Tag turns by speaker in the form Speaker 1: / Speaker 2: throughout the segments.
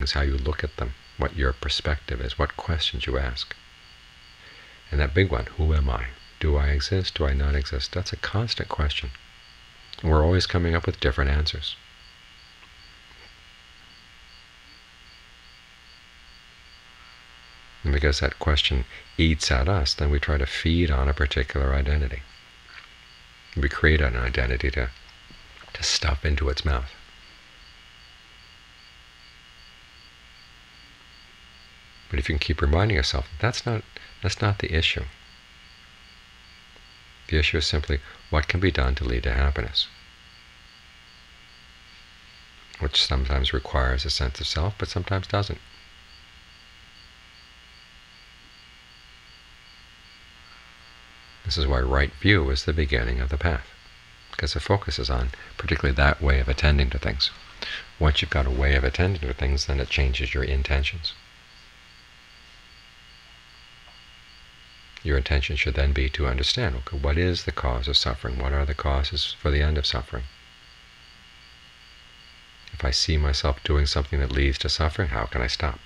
Speaker 1: how you look at them, what your perspective is, what questions you ask. And that big one, who am I? Do I exist? Do I not exist? That's a constant question. And we're always coming up with different answers. And because that question eats at us, then we try to feed on a particular identity. We create an identity to stuff into its mouth. But if you can keep reminding yourself, that's not the issue. The issue is simply what can be done to lead to happiness, which sometimes requires a sense of self, but sometimes doesn't. This is why right view is the beginning of the path, because it focuses on particularly that way of attending to things. Once you've got a way of attending to things, then it changes your intentions. Your intention should then be to understand, okay, what is the cause of suffering? What are the causes for the end of suffering? If I see myself doing something that leads to suffering, how can I stop?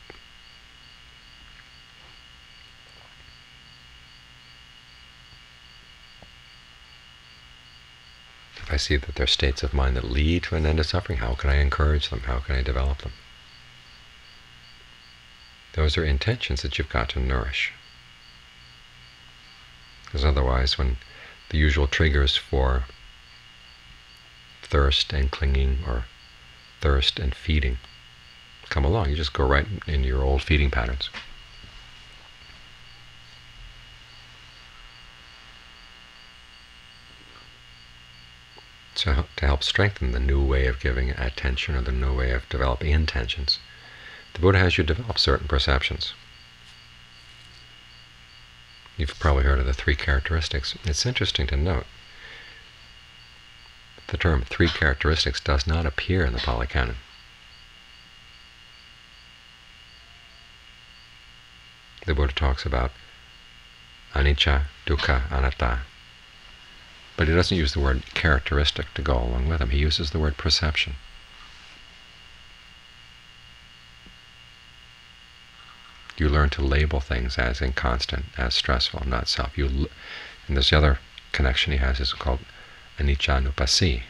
Speaker 1: If I see that there are states of mind that lead to an end of suffering, how can I encourage them? How can I develop them? Those are intentions that you've got to nourish. Because otherwise, when the usual triggers for thirst and clinging or thirst and feeding come along, you just go right into your old feeding patterns. So to help strengthen the new way of giving attention or the new way of developing intentions, the Buddha has you develop certain perceptions. You've probably heard of the 3 characteristics. It's interesting to note the term 3 characteristics does not appear in the Pali Canon. The Buddha talks about anicca, dukkha, anatta, but he doesn't use the word characteristic to go along with him. He uses the word perception. You learn to label things as inconstant, as stressful, not self. And there's the other connection he has is called anicca-nupassi,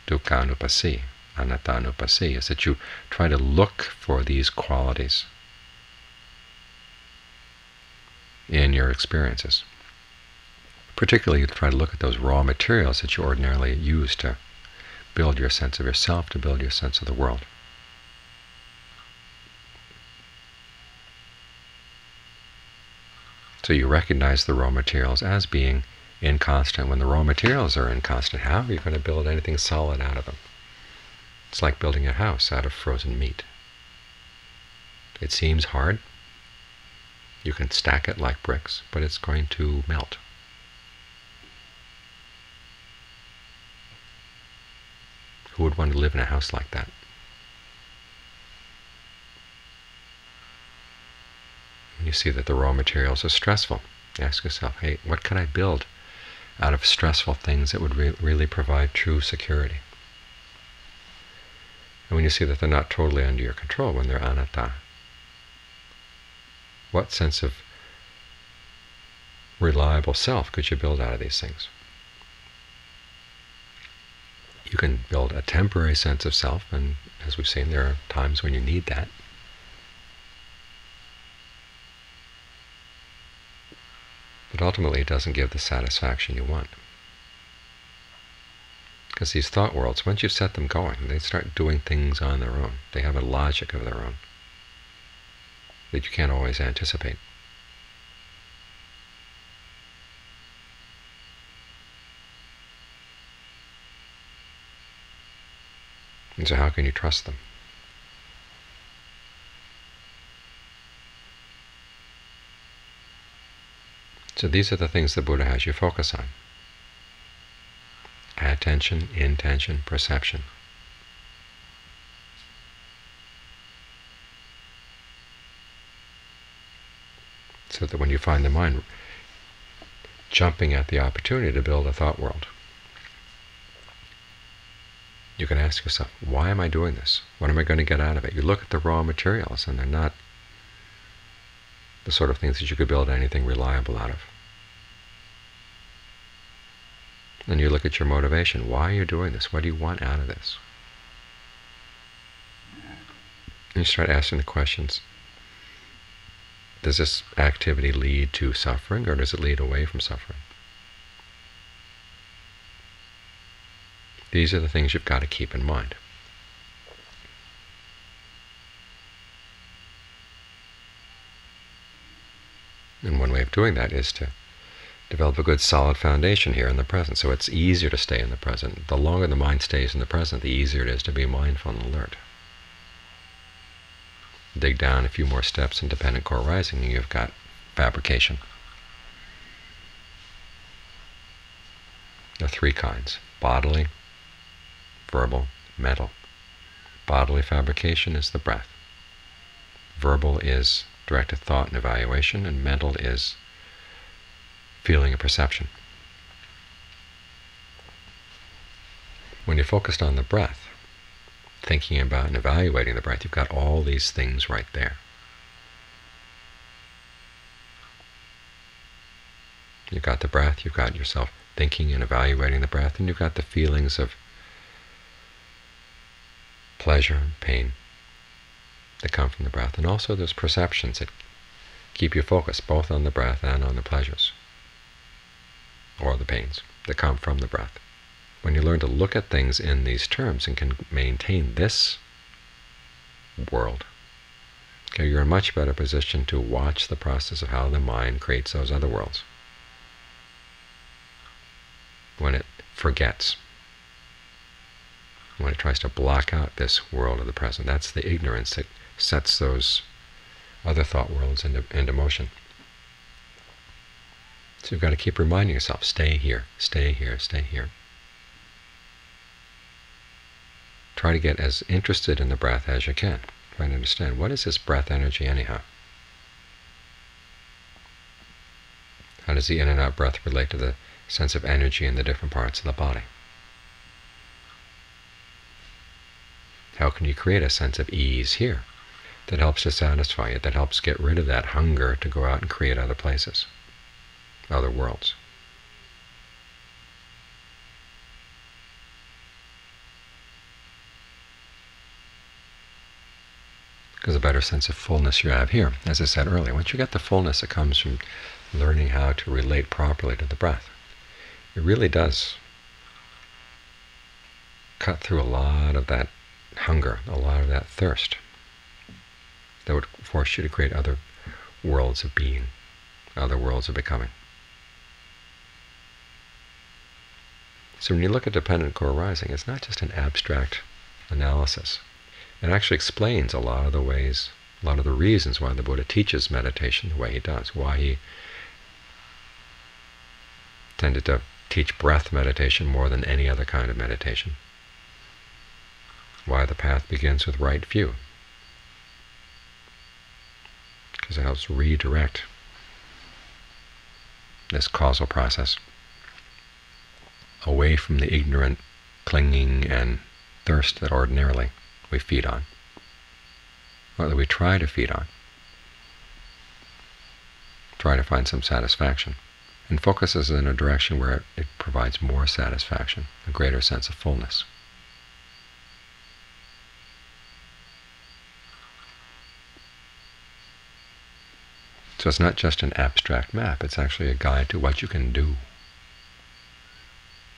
Speaker 1: dukkha-nupassi, anatta-nupassi, is that you try to look for these qualities in your experiences. Particularly, you try to look at those raw materials that you ordinarily use to build your sense of yourself, to build your sense of the world. So you recognize the raw materials as being inconstant. When the raw materials are inconstant, how are you going to build anything solid out of them? It's like building a house out of frozen meat. It seems hard. You can stack it like bricks, but it's going to melt. Who would want to live in a house like that? When you see that the raw materials are stressful, ask yourself, hey, what can I build out of stressful things that would really provide true security? And when you see that they're not totally under your control, when they're anatta, what sense of reliable self could you build out of these things? You can build a temporary sense of self, and as we've seen, there are times when you need that. But ultimately it doesn't give the satisfaction you want. Because these thought worlds, once you've set them going, they start doing things on their own. They have a logic of their own that you can't always anticipate. And so how can you trust them? So these are the things the Buddha has you focus on. Attention, intention, perception. So that when you find the mind jumping at the opportunity to build a thought world, You can ask yourself, why am I doing this? What am I going to get out of it? You look at the raw materials, and they're not the sort of things that you could build anything reliable out of. Then you look at your motivation. Why are you doing this? What do you want out of this? And you start asking the questions. Does this activity lead to suffering, or does it lead away from suffering? These are the things you've got to keep in mind. And one way of doing that is to develop a good solid foundation here in the present, so it's easier to stay in the present. The longer the mind stays in the present, the easier it is to be mindful and alert. Dig down a few more steps in dependent core rising, and you've got fabrication. There are three kinds: bodily, verbal, mental. Bodily fabrication is the breath. Verbal is directed thought and evaluation, and mental is feeling and perception. When you're focused on the breath, thinking about and evaluating the breath, you've got all these things right there. You've got the breath, you've got yourself thinking and evaluating the breath, and you've got the feelings of pleasure and pain that come from the breath. And also there's perceptions that keep you focused both on the breath and on the pleasures or the pains that come from the breath. When you learn to look at things in these terms and can maintain this world, okay, you're in a much better position to watch the process of how the mind creates those other worlds. When it forgets, when it tries to block out this world of the present, that's the ignorance that sets those other thought worlds into motion. So you've got to keep reminding yourself, stay here, stay here, stay here. Try to get as interested in the breath as you can. Try to understand, what is this breath energy anyhow? How does the in and out breath relate to the sense of energy in the different parts of the body? How can you create a sense of ease here that helps to satisfy you, that helps get rid of that hunger to go out and create other places, other worlds? Because a better sense of fullness you have here. As I said earlier, once you get the fullness that comes from learning how to relate properly to the breath, it really does cut through a lot of that hunger, a lot of that thirst that would force you to create other worlds of being, other worlds of becoming. So when you look at dependent core rising, it's not just an abstract analysis. It actually explains a lot of the ways, a lot of the reasons why the Buddha teaches meditation the way he does, why he tended to teach breath meditation more than any other kind of meditation, why the path begins with right view, because it helps redirect this causal process away from the ignorant clinging and thirst that ordinarily we feed on, or that we try to feed on, try to find some satisfaction, and focuses in a direction where it provides more satisfaction, a greater sense of fullness. So it's not just an abstract map, it's actually a guide to what you can do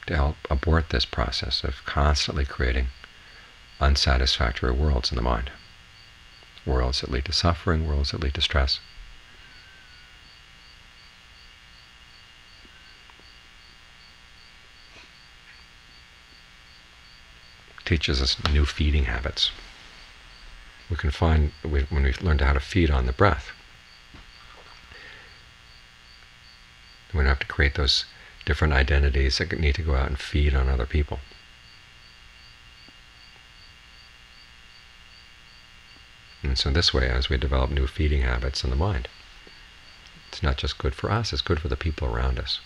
Speaker 1: to help abort this process of constantly creating unsatisfactory worlds in the mind. Worlds that lead to suffering, worlds that lead to stress. Teaches us new feeding habits. We can find, when we've learned how to feed on the breath, we don't have to create those different identities that need to go out and feed on other people. And so this way, as we develop new feeding habits in the mind, it's not just good for us, it's good for the people around us.